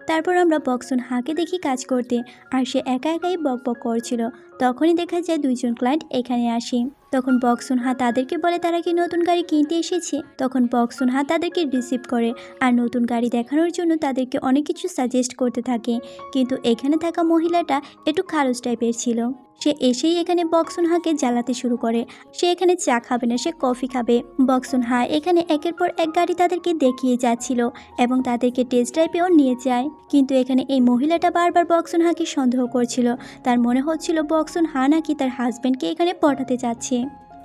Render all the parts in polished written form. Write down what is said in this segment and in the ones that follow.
তারপর আমরা বক্সুন হাকে দেখি কাজ করতে, আর সে একা একাই বকবক করছিল। তখনই দেখা যায় দুইজন ক্লায়েন্ট এখানে আসে। তখন বক্সুন হা তাদেরকে বলে তারা কি নতুন গাড়ি কিনতে এসেছে। তখন বক্সুন হা তাদেরকে রিসিভ করে আর নতুন গাড়ি দেখানোর জন্য তাদেরকে অনেক কিছু সাজেস্ট করতে থাকে। কিন্তু এখানে থাকা মহিলাটা একটু খারুস টাইপের ছিল। সে এসেই এখানে বক্সুন হাকে জ্বালাতে শুরু করে। সে এখানে চা খাবে না, সে কফি খাবে। বক্সুন হা এখানে একের পর এক গাড়ি তাদেরকে দেখিয়ে যাচ্ছিল এবং তাদেরকে টেস্ট ড্রাইভেও নিয়ে যায়। কিন্তু এখানে এই মহিলাটা বারবার বক্সুন হাকে সন্দেহ করছিল। তার মনে হচ্ছিল বক্সুন হা নাকি তার হাজব্যান্ডকে এখানে পটাতে যাচ্ছে।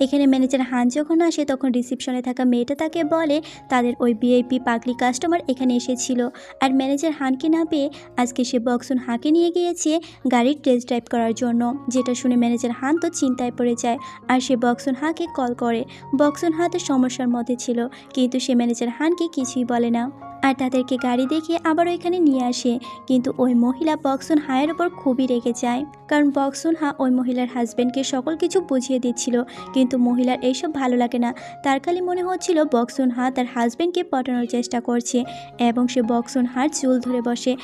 এখানে ম্যানেজার হান যখন আসে তখন রিসিপশনে থাকা মেয়েটা তাকে বলে তাদের ওই ভিআইপি পাগলি কাস্টমার এখানে এসেছিল, আর ম্যানেজার হানকে না পেয়ে আজকে সে বক্সুন হাকে নিয়ে গিয়েছে গাড়ির টেস্ট ড্রাইভ করার জন্য। যেটা শুনে ম্যানেজার হান তো চিন্তায় পড়ে যায় আর সে বক্সুন হাকে কল করে। বক্সুন হা তো সমস্যার মধ্যে ছিল, কিন্তু সে ম্যানেজার হানকে কিছুই বলে না আর তাদেরকে গাড়ি দেখিয়ে আবারও এখানে নিয়ে আসে। কিন্তু ওই মহিলা বক্সুন হায়ের ওপর খুবই রেগে যায়, কারণ বক্সুন হা ওই মহিলার হাজব্যান্ডকে সকল কিছু বুঝিয়ে দিচ্ছিল। কিন্তু মহিলার এইসব ভালো লাগে না। তার খালি মনে হচ্ছিল বক্সুন হা তার হাজব্যান্ডকে পটানোর চেষ্টা করছে এবং সে বক্সুন হার চুল ধরে বসে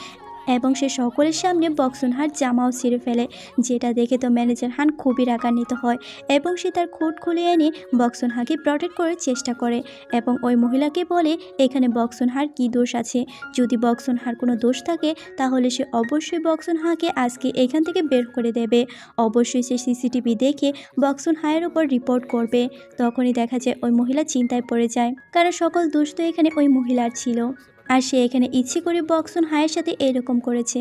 এবং সে সকলের সামনে বক্সুন হার জামাও ছিঁড়ে ফেলে। যেটা দেখে তো ম্যানেজার হান খুবই রাগান্বিত হয় এবং সে তার খুঁট খুলে এনে বক্সুন হাকে প্রটেক্ট করার চেষ্টা করে এবং ওই মহিলাকে বলে এখানে বক্সুন হার কী দোষ আছে। যদি বক্সুন হার কোনো দোষ থাকে তাহলে সে অবশ্যই বক্সুন হাকে আজকে এখান থেকে বের করে দেবে। অবশ্যই সে সিসিটিভি দেখে বক্সুন হায়ের উপর রিপোর্ট করবে। তখনই দেখা যায় ওই মহিলা চিন্তায় পড়ে যায়, কারণ সকল দোষ তো এখানে ওই মহিলার ছিল আর সে এখানে ইচ্ছে করে বক্সুন হায়ের সাথে এরকম করেছে।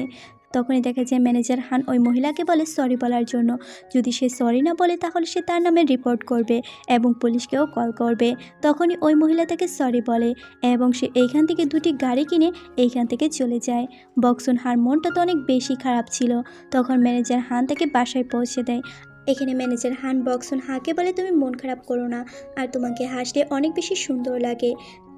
তখনই দেখা যায় ম্যানেজার হান ওই মহিলাকে বলে সরি বলার জন্য। যদি সে সরি না বলে তাহলে সে তার নামে রিপোর্ট করবে এবং পুলিশকেও কল করবে। তখনই ওই মহিলা তাকে সরি বলে এবং সে এইখান থেকে দুটি গাড়ি কিনে এইখান থেকে চলে যায়। বক্সুন হার মনটা তো অনেক বেশি খারাপ ছিল। তখন ম্যানেজার হান তাকে বাসায় পৌঁছে দেয়। এখানে ম্যানেজার হান বক্সুন হাকে বলে তুমি মন খারাপ করো না, আর তোমাকে হাসলে অনেক বেশি সুন্দর লাগে।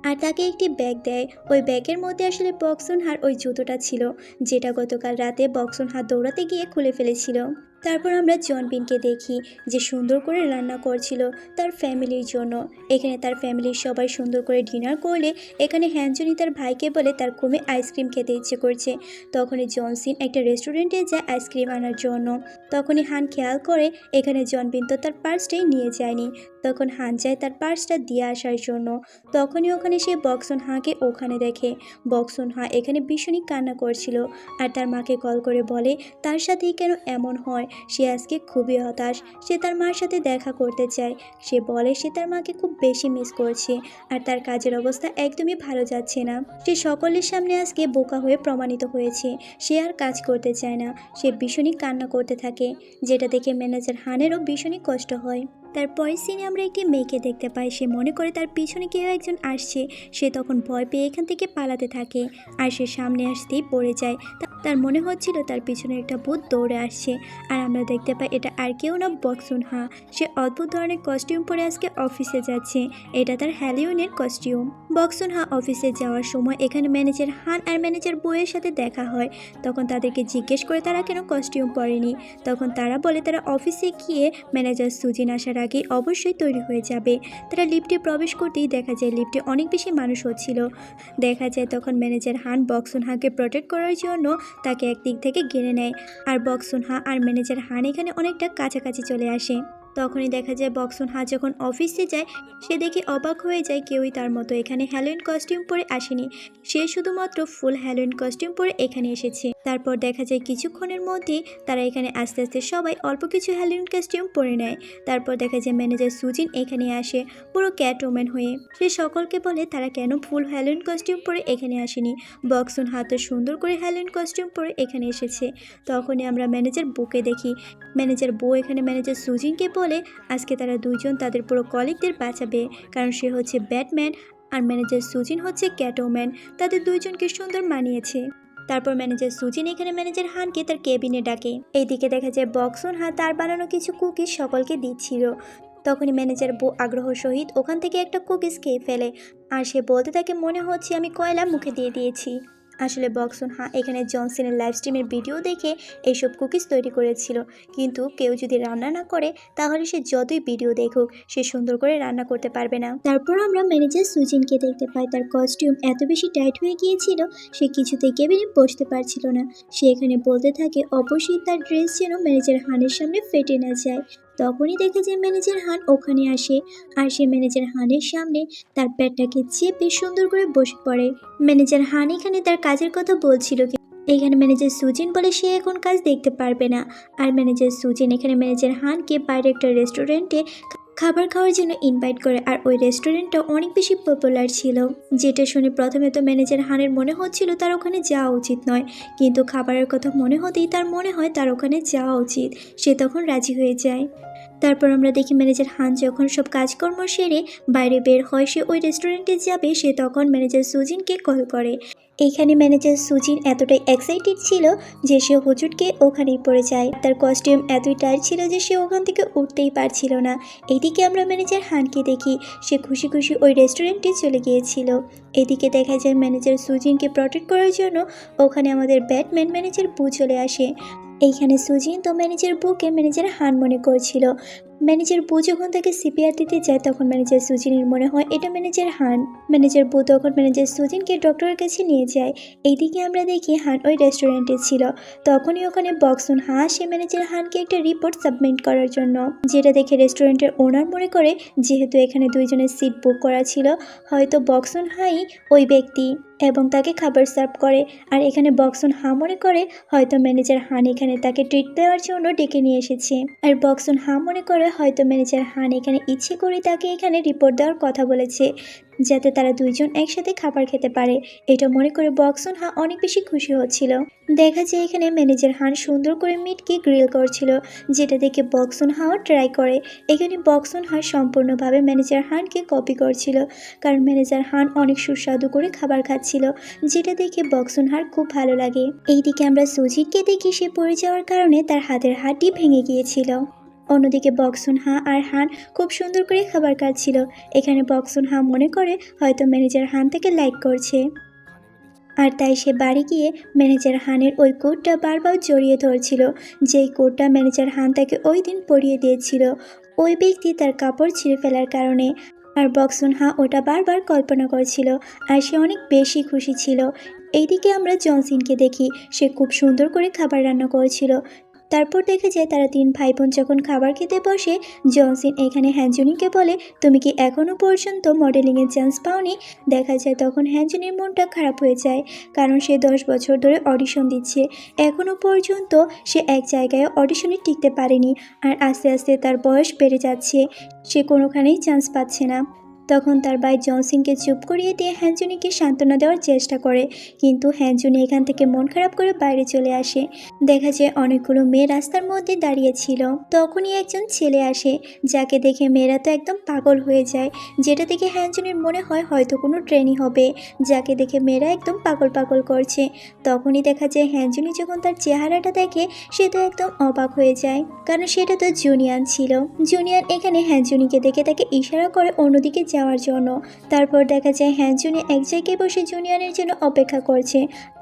আর তাকে একটি ব্যাগ দেয়। ওই ব্যাগের মধ্যে আসলে বক্সুন হার ওই জুতোটা ছিল, যেটা গতকাল রাতে বক্সুন হার দৌড়াতে গিয়ে খুলে ফেলেছিল। তারপর আমরা জনবিনকে দেখি যে সুন্দর করে রান্না করছিল তার ফ্যামিলির জন্য। এখানে তার ফ্যামিলির সবাই সুন্দর করে ডিনার করলে এখানে হ্যানজনি তার ভাইকে বলে তার খুবই আইসক্রিম খেতে ইচ্ছে করছে। তখনই জনসিন একটা রেস্টুরেন্টে যায় আইসক্রিম আনার জন্য। তখনই হান খেয়াল করে এখানে জনবিন তো তার পার্সটাই নিয়ে যায়নি। তখন হান যায় তার পার্সটা দিয়ে আসার জন্য। তখনই ওখানে সে বক্সুন হাকে ওখানে দেখে। বক্সুন হা এখানে ভীষণই কান্না করছিল আর তার মাকে কল করে বলে তার সাথেই কেন এমন হয়। সে আজকে খুবই হতাশ, সে তার মার সাথে দেখা করতে চায়। সে বলে সে তার মাকে খুব বেশি মিস করছে আর তার কাজের অবস্থা একদমই ভালো যাচ্ছে না। সে সকলের সামনে আজকে বোকা হয়ে প্রমাণিত হয়েছে। সে আর কাজ করতে চায় না। সে ভীষণই কান্না করতে থাকে, যেটা দেখে ম্যানেজার হানেরও ভীষণই কষ্ট হয়। তারপরের সিনে আমরা একটি মেয়েকে দেখতে পাই। সে মনে করে তার পিছনে কেউ একজন আসছে। সে তখন ভয় পেয়ে এখান থেকে পালাতে থাকে আর সে সামনে আসতেই পড়ে যায়। তার মনে হচ্ছিল তার পিছনে একটা ভূত দৌড়ে আসছে। আর আমরা দেখতে পাই এটা আর কেউ না, বক্সুন হা। সে অদ্ভুত ধরনের কস্টিউম পরে আজকে অফিসে যাচ্ছে। এটা তার হ্যালোউইনের কস্টিউম। বক্সুন হা অফিসে যাওয়ার সময় এখানে ম্যানেজার হান আর ম্যানেজার বউয়ের সাথে দেখা হয়। তখন তাদেরকে জিজ্ঞেস করে তারা কেন কস্টিউম পরেনি। তখন তারা বলে তারা অফিসে গিয়ে ম্যানেজার সুজিন আসার আগে অবশ্যই তৈরি হয়ে যাবে। তারা লিফটে প্রবেশ করতেই দেখা যায় লিফটে অনেক বেশি মানুষ হচ্ছিল। দেখা যায় তখন ম্যানেজার হান বক্সুন হাকে প্রোটেক্ট করার জন্য তাকে একদিক থেকে ঘিরে নেয় আর বক্সুন হা আর ম্যানেজার হান এখানে অনেকটা কাছাকাছি চলে আসে। তখনই দেখা যায় বক্সুন হা যখন অফিসে যায় সে দেখে অবাক হয়ে যায় কেউই তার মতো এখানে হ্যালোউইন কস্টিউম পরে আসেনি। সে শুধুমাত্র ফুল হ্যালোউইন কস্টিউম পরে এখানে এসেছে। তারপর দেখা যায় কিছুক্ষণের মধ্যেই তারা এখানে আস্তে আস্তে সবাই অল্প কিছু হ্যালোউইন কস্টিউম পরে নেয়। তারপর দেখা যায় ম্যানেজার সুজিন এখানে আসে পুরো ক্যাটওম্যান হয়ে। সে সকলকে বলে তারা কেন ফুল হ্যালোউইন কস্টিউম পরে এখানে আসেনি। বক্সুন হা তো সুন্দর করে হ্যালোউইন কস্টিউম পরে এখানে এসেছে। তখনই আমরা ম্যানেজার বুকে দেখি। ম্যানেজার বউ এখানে ম্যানেজার সুজিনকে বলে আজকে তারা দুইজন তাদের পুরো কলিগদের বাঁচাবে, কারণ সে হচ্ছে ব্যাটম্যান আর ম্যানেজার সুজিন হচ্ছে ক্যাটওম্যান। তাদের দুইজনকে সুন্দর মানিয়েছে। তারপর ম্যানেজার সুজিন এখানে ম্যানেজার হানকে তার কেবিনে ডাকে। এইদিকে দেখা যায় বক্সুন হা তার বানানো কিছু কুকিজ সকলকে দিচ্ছিল। তখনই ম্যানেজার বউ আগ্রহ সহিত ওখান থেকে একটা কুকিজ খেয়ে ফেলে আর সে বলতে থাকে মনে হচ্ছে আমি কয়লা মুখে দিয়ে দিয়েছি। আসলে বক্সন এখানে জনসনের লাইভ স্ট্রিমের ভিডিও দেখে এইসব কুকিজ তৈরি করেছিল। কিন্তু কেউ যদি রান্না না করে তাহলে সে যতই ভিডিও দেখুক সে সুন্দর করে রান্না করতে পারবে না। তারপর আমরা ম্যানেজার সুজিনকে দেখতে পাই। তার কস্টিউম এত বেশি টাইট হয়ে গিয়েছিল সে কিছুতেই কেবিনে বসতে পারছিল না। সে এখানে বলতে থাকে অবশ্যই তার ড্রেস যেন ম্যানেজার হানের সামনে ফেটে না যায়। তখনই দেখে যে ম্যানেজার হান ওখানে আসে আর সে ম্যানেজার হানের সামনে তার পেটটাকে চেপে সুন্দর করে বসে পড়ে। ম্যানেজার হান এখানে তার কাজের কথা বলছিল, এখানে ম্যানেজার সুজিন বলে সে এখন কাজ দেখতে পারবে না। আর ম্যানেজার সুজিন এখানে ম্যানেজার হানকে বাইরে একটা রেস্টুরেন্টে খাবার খাওয়ার জন্য ইনভাইট করে। আর ওই রেস্টুরেন্টটা অনেক বেশি পপুলার ছিল, যেটা শুনে প্রথমে তো ম্যানেজার হানের মনে হচ্ছিল তার ওখানে যাওয়া উচিত নয়, কিন্তু খাবারের কথা মনে হতেই তার মনে হয় তার ওখানে যাওয়া উচিত। সে তখন রাজি হয়ে যায়। তারপর আমরা দেখি ম্যানেজার হান যখন সব কাজকর্ম সেরে বাইরে বের হয়, সে ওই রেস্টুরেন্টে যাবে, সে তখন ম্যানেজার সুজিনকে কল করে। এইখানে ম্যানেজার সুজিন এতটাই এক্সাইটেড ছিল যে সে হুজুটকে ওখানেই পড়ে যায়। তার কস্টিউম এতই টাইট ছিল যে সে ওখান থেকে উঠতেই পারছিল না। এইদিকে আমরা ম্যানেজার হানকে দেখি সে খুশি খুশি ওই রেস্টুরেন্টে চলে গিয়েছিল। এদিকে দেখা যায় ম্যানেজার সুজিনকে প্রটেক্ট করার জন্য ওখানে আমাদের ব্যাটম্যান ম্যানেজার বু চলে আসে। এইখানে সুজিন তো ম্যানেজার বুকে ম্যানেজার হান মনে করছিল। ম্যানেজার বু যখন তাকে সিপিআর দিতে যায় তখন ম্যানেজার সুজিনের মনে হয় এটা ম্যানেজার হান। ম্যানেজার বু তখন ম্যানেজার সুজিনকে ডক্টরের কাছে নিয়ে যায়। এইদিকে আমরা দেখি হান ওই রেস্টুরেন্টে ছিল। তখনই ওখানে বক্সন সে ম্যানেজার হানকে একটা রিপোর্ট সাবমিট করার জন্য, যেটা দেখে রেস্টুরেন্টের ওনার মনে করে যেহেতু এখানে দুইজনের সিট বুক করা ছিল হয়তো বক্সন হাই ওই ব্যক্তি এবং তাকে খাবার সার্ভ করে। আর এখানে বক্সন মনে করে হয়তো ম্যানেজার হান এখানে তাকে ট্রিট দেওয়ার জন্য ডেকে নিয়ে এসেছে। আর বক্সন মনে করে হয়তো ম্যানেজার হান এখানে ইচ্ছে করে তাকে এখানে রিপোর্ট দেওয়ার কথা বলেছে যাতে তারা দুইজন একসাথে খাবার খেতে পারে। এটা মনে করে বক্সন অনেক বেশি খুশি হচ্ছিল। দেখা যায় এখানে ম্যানেজার হান সুন্দর করে মিটকে গ্রিল করছিল, যেটা দেখে বক্সন ট্রাই করে। এখানে বক্সন সম্পূর্ণভাবে ম্যানেজার হানকে কপি করছিল, কারণ ম্যানেজার হান অনেক সুস্বাদু করে খাবার খাচ্ছিল, যেটা দেখে বক্সন খুব ভালো লাগে। এইদিকে আমরা সুজিতকে দেখি সে পড়ে যাওয়ার কারণে তার হাতের হাড়টি ভেঙে গিয়েছিল। অন্যদিকে বক্সন আর হান খুব সুন্দর করে খাবার খাচ্ছিল। এখানে বক্সন মনে করে হয়তো ম্যানেজার হান তাকে লাইক করছে, আর তাই সে বাড়ি গিয়ে ম্যানেজার হানের ওই কোটটা বারবার জড়িয়ে ধরছিল, যেই কোটটা ম্যানেজার হান তাকে ওই দিন পরিয়ে দিয়েছিল ওই ব্যক্তি তার কাপড় ছিঁড়ে ফেলার কারণে। আর বক্সন ওটা বারবার কল্পনা করছিল আর সে অনেক বেশি খুশি ছিল। এইদিকে আমরা জনসিনকে দেখি সে খুব সুন্দর করে খাবার রান্না করেছিল। তারপর দেখা যায় তারা তিন ভাই বোন যখন খাবার খেতে বসে জনসিন এখানে হ্যানজুনিকে বলে তুমি কি এখনও পর্যন্ত মডেলিংয়ের চান্স পাওনি। দেখা যায় তখন হ্যানজুনির মনটা খারাপ হয়ে যায়, কারণ সে 10 বছর ধরে অডিশন দিচ্ছে, এখনও পর্যন্ত সে এক জায়গায় অডিশনে টিকতে পারেনি। আর আস্তে আস্তে তার বয়স বেড়ে যাচ্ছে, সে কোনোখানেই চান্স পাচ্ছে না। তখন তার ভাই জনসিনকে চুপ করিয়ে দিয়ে হ্যানজুনিকে সান্ত্বনা দেওয়ার চেষ্টা করে, কিন্তু হ্যানজুনি এখান থেকে মন খারাপ করে বাইরে চলে আসে। দেখা যায় অনেকগুলো মেয়ে রাস্তার মধ্যে দাঁড়িয়েছিল। তখনই একজন ছেলে আসে, যাকে দেখে মেয়েরা তো একদম পাগল হয়ে যায়, যেটা দেখে হ্যানজুনির মনে হয় হয়তো কোনো ট্রেনই হবে, যাকে দেখে মেয়েরা একদম পাগল পাগল করছে। তখনই দেখা যায় হ্যানজুনি যখন তার চেহারাটা দেখে সে তো একদম অবাক হয়ে যায়, কারণ সেটা তো জুনিয়ান ছিল। জুনিয়ান এখানে হ্যানজুনিকে দেখে তাকে ইশারা করে অন্যদিকে যাওয়ার জন্য। তারপর দেখা যায় হ্যানজুনি এক জায়গায় বসে জুনিয়ানের জন্য অপেক্ষা করছে,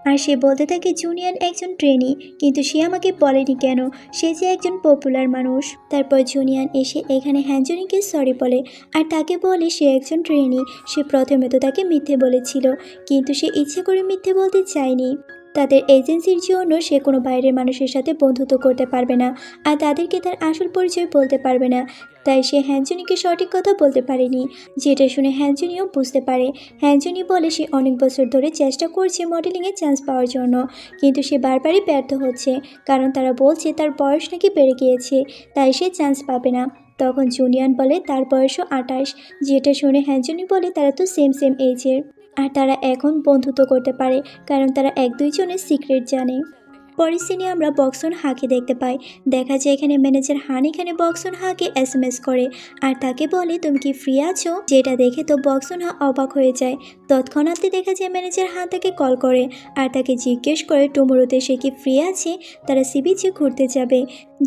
আর সে বলতে থাকে জুনিয়ান একজন ট্রেনি, কিন্তু সে আমাকে বলেনি কেন, সে যে একজন পপুলার মানুষ। তারপর জুনিয়ান এসে এখানে হ্যানজুনিকে সরি বলে আর তাকে বলে সে একজন ট্রেনি। সে প্রথমে তো তাকে মিথ্যে বলেছিল, কিন্তু সে ইচ্ছে করে মিথ্যে বলতে চায়নি। তাদের এজেন্সির জন্য সে কোনো বাইরের মানুষের সাথে বন্ধুত্ব করতে পারবে না, আর তাদেরকে তার আসল পরিচয় বলতে পারবে না, তাই সে হ্যানজুনিকে সঠিক কথা বলতে পারেনি। যেটা শুনে হ্যানজুনিও বুঝতে পারে। হ্যানজুনি বলে সে অনেক বছর ধরে চেষ্টা করছে মডেলিংয়ে চান্স পাওয়ার জন্য, কিন্তু সে বারবারই ব্যর্থ হচ্ছে, কারণ তারা বলছে তার বয়স নাকি বেড়ে গিয়েছে, তাই সে চান্স পাবে না। তখন জুনিয়ান বলে তার বয়সও 28। যেটা শুনে হ্যানজুনি বলে তারা তো সেম এজের, আর তারা এখন বন্ধুত্ব করতে পারে, কারণ তারা এক দুইজনের সিক্রেট জানে। পরের সিনে আমরা বক্সন কে দেখতে পাই। দেখা যায় এখানে ম্যানেজার হান এখানে বক্সন কে SMS করে আর তাকে বলে তুমি কি ফ্রি আছো, যেটা দেখে তো বক্সন অবাক হয়ে যায়। তৎক্ষণাৎ দেখা যায় ম্যানেজার হান তাকে কল করে আর তাকে জিজ্ঞেস করে টুমরোতে সে কি ফ্রি আছে, তারা সি বিচে ঘুরতে যাবে।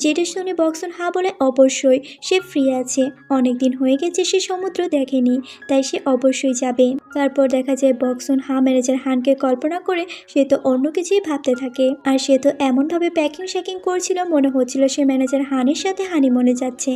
যেটা শুনে বক্সন হা বলে অবশ্যই সে ফ্রি আছে, অনেকদিন হয়ে গেছে সে সমুদ্র দেখেনি, তাই সে অবশ্যই যাবে। তারপর দেখা যায় বক্সন হা ম্যানেজার হানকে কল্পনা করে সে তো অন্য কিছুই ভাবতে থাকে, আর সে তো এমনভাবে প্যাকিং শ্যাকিং করছিল মনে হচ্ছিল সে ম্যানেজার হানের সাথে হানিমুনে যাচ্ছে।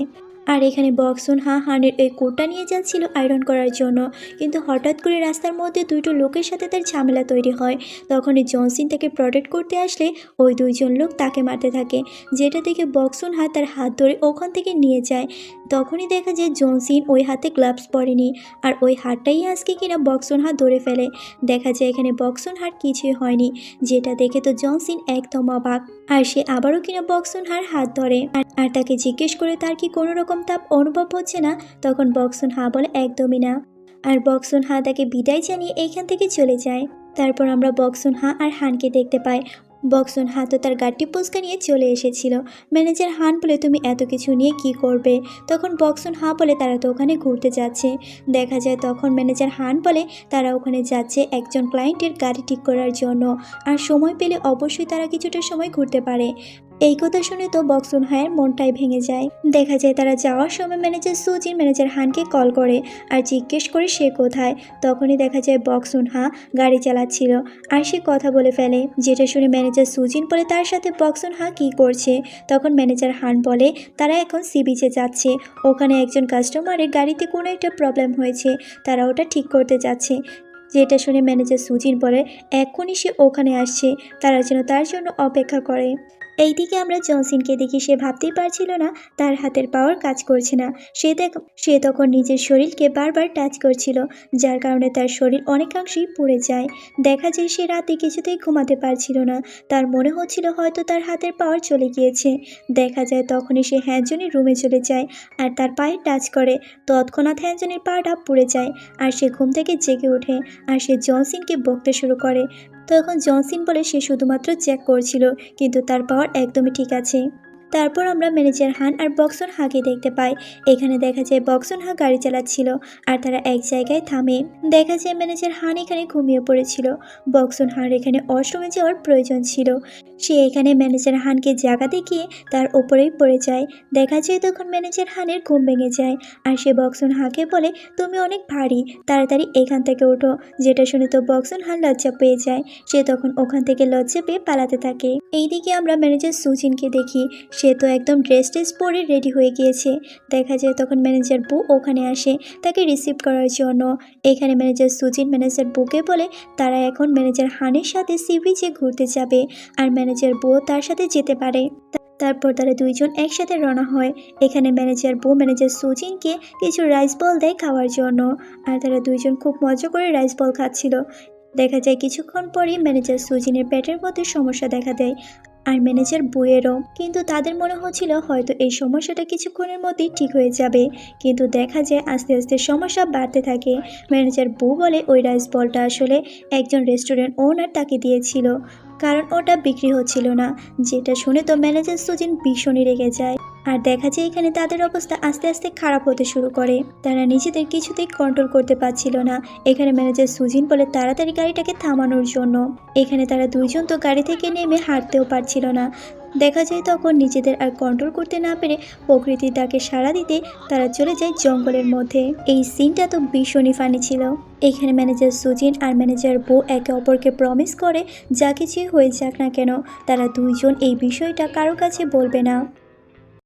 আর এখানে বক্সন হা হানের এই কোটটা নিয়ে যাচ্ছিল আয়রন করার জন্য, কিন্তু হঠাৎ করে রাস্তার মধ্যে দুটো লোকের সাথে তার ঝামেলা তৈরি হয়। তখনই জনসিন তাকে প্রোটেক্ট করতে আসলে ওই দুইজন লোক তাকে মারতে থাকে, যেটা দেখে বক্সন হা তার হাত ধরে ওখান থেকে নিয়ে যায়। তখনই দেখা যায় জনসিন ওই হাতে গ্লাভস পরেনি, আর ওই হাতটাই আজকে কিনা বক্সন হা ধরে ফেলে। দেখা যায় এখানে বক্সন হার কিছুই হয়নি, যেটা দেখে তো জনসিন একদম অবাক। আর সে আবারও কিনা বক্সন হার হাত ধরে আর তাকে জিজ্ঞেস করে তার কি কোনো রকম তাপ অনুভব হচ্ছে না। তখন বক্সন হা বলে একদমই না, আর বক্সন হা তাকে বিদায় জানিয়ে এইখান থেকে চলে যায়। তারপর আমরা বক্সন হা আর হানকে দেখতে পাই। বক্সন হা তো তার গাড়িটি পুচকা নিয়ে চলে এসেছিল। ম্যানেজার হান বলে তুমি এত কিছু নিয়ে কি করবে? তখন বক্সন হা বলে তারা তো ওখানে ঘুরতে যাচ্ছে। দেখা যায় তখন ম্যানেজার হান বলে তারা ওখানে যাচ্ছে একজন ক্লায়েন্টের গাড়ি ঠিক করার জন্য, আর সময় পেলে অবশ্যই তারা কিছুটা সময় ঘুরতে পারে। এই কথা শুনে তো বক্সন হায়ের মনটাই ভেঙে যায়। দেখা যায় তারা যাওয়ার সময় manager Soo-jin manager Han call করে আর জিজ্ঞেস করে সে কোথায়। তখনই দেখা যায় বক্সন হা গাড়ি চালাচ্ছিল আর সে কথা বলে ফেলে, যেটা শুনে ম্যানেজার সুজিন বলে তার সাথে বক্সন হা কী করছে। তখন ম্যানেজার হান বলে তারা এখন সি বিচে যাচ্ছে, ওখানে একজন কাস্টমারের গাড়িতে কোনো একটা প্রবলেম হয়েছে, তারা ওটা ঠিক করতে যাচ্ছে। যেটা শুনে ম্যানেজার সুজিন বলে এখনই সে ওখানে আসছে, তারা যেন তার জন্য অপেক্ষা করে। এইদিকে আমরা জনসিনকে দেখি সে ভাবতেই পারছিল না তার হাতের পাওয়ার কাজ করছে না। সে তখন নিজের শরীরকে বারবার টাচ করছিল, যার কারণে তার শরীর অনেকাংশেই পুড়ে যায়। দেখা যায় সে রাতে কিছুতেই ঘুমাতে পারছিল না, তার মনে হচ্ছিল হয়তো তার হাতের পাওয়ার চলে গিয়েছে। দেখা যায় তখনই সে হ্যানজনের রুমে চলে যায় আর তার পায়ে টাচ করে, তৎক্ষণাৎ হ্যানজনের পাটা পুড়ে যায় আর সে ঘুম থেকে জেগে ওঠে আর সে জনসিনকে বকতে শুরু করে। তখন জনসিন বলে সে শুধুমাত্র চেক করছিল, কিন্তু তার পাওয়ার একদমই ঠিক আছে। তারপর আমরা ম্যানেজার হান আর বক্সন হাকে দেখতে পাই। এখানে দেখা যায় বক্সন হা গাড়ি চালাচ্ছিল আর তারা এক জায়গায় থামে। দেখা যায় ম্যানেজার হান এখানে ঘুমিয়ে পড়েছিল। বক্সন হার এখানে ওয়াশরুমে যাওয়ার প্রয়োজন ছিল, সে এখানে ম্যানেজার হানকে জায়গা দেখিয়ে তার ওপরেই পড়ে যায়। দেখা যায় তখন ম্যানেজার হানের ঘুম ভেঙে যায় আর সে বক্সন হাকে বলে তুমি অনেক ভারী, তাড়াতাড়ি এখান থেকে ওঠো। যেটা শুনে তো বক্সন হান লজ্জা পেয়ে যায়, সে তখন ওখান থেকে লজ্জা পেয়ে পালাতে থাকে। এইদিকে আমরা ম্যানেজার সুজিনকে দেখি, সে তো একদম ড্রেস পরে রেডি হয়ে গিয়েছে। দেখা যায় তখন ম্যানেজার বু ওখানে আসে তাকে রিসিভ করার জন্য। এখানে ম্যানেজার সুজিন ম্যানেজার বুকে বলে তারা এখন ম্যানেজার হানের সাথে সি বিচে ঘুরতে যাবে আর ম্যানেজার বউ তার সাথে যেতে পারে। তারপর তারা দুইজন একসাথে রওনা হয়। এখানে ম্যানেজার বউ ম্যানেজার সুজিনকে কিছু রাইস বল দেয় খাওয়ার জন্য, আর তারা দুইজন খুব মজা করে রাইস বল খাচ্ছিল। দেখা যায় কিছুক্ষণ পরই ম্যানেজার সুজিনের পেটের মধ্যে সমস্যা দেখা দেয় আর ম্যানেজার বউয়েরও, কিন্তু তাদের মনে হচ্ছিল হয়তো এই সমস্যাটা কিছুক্ষণের মধ্যেই ঠিক হয়ে যাবে, কিন্তু দেখা যায় আস্তে আস্তে সমস্যা বাড়তে থাকে। ম্যানেজার বউ বলে ওই রাইস বলটা আসলে একজন রেস্টুরেন্ট ওনার তাকে দিয়েছিল, কারণ ওটা বিক্রি হচ্ছিল না। যেটা শুনে তো ম্যানেজার সুজিন ভীষণই রেগে যায়। আর দেখা যায় এখানে তাদের অবস্থা আস্তে আস্তে খারাপ হতে শুরু করে, তারা নিজেদের কিছুতেই কন্ট্রোল করতে পারছিল না। এখানে ম্যানেজার সুজিন বলে তাড়াতাড়ি গাড়িটাকে থামানোর জন্য। এখানে তারা দুইজন তো গাড়ি থেকে নেমে হাঁটতেও পারছিল না। দেখা যায় তখন নিজেদের আর কন্ট্রোল করতে না পেরে প্রকৃতির ডাকে সাড়া দিতে তারা চলে যায় জঙ্গলের মধ্যে। এই সিনটা তো ভীষণই ফানি ছিল। এখানে ম্যানেজার সুজিন আর ম্যানেজার বউ একে অপরকে প্রমিস করে যা কিছুই হয়ে যাক না কেন তারা দুইজন এই বিষয়টা কারো কাছে বলবে না।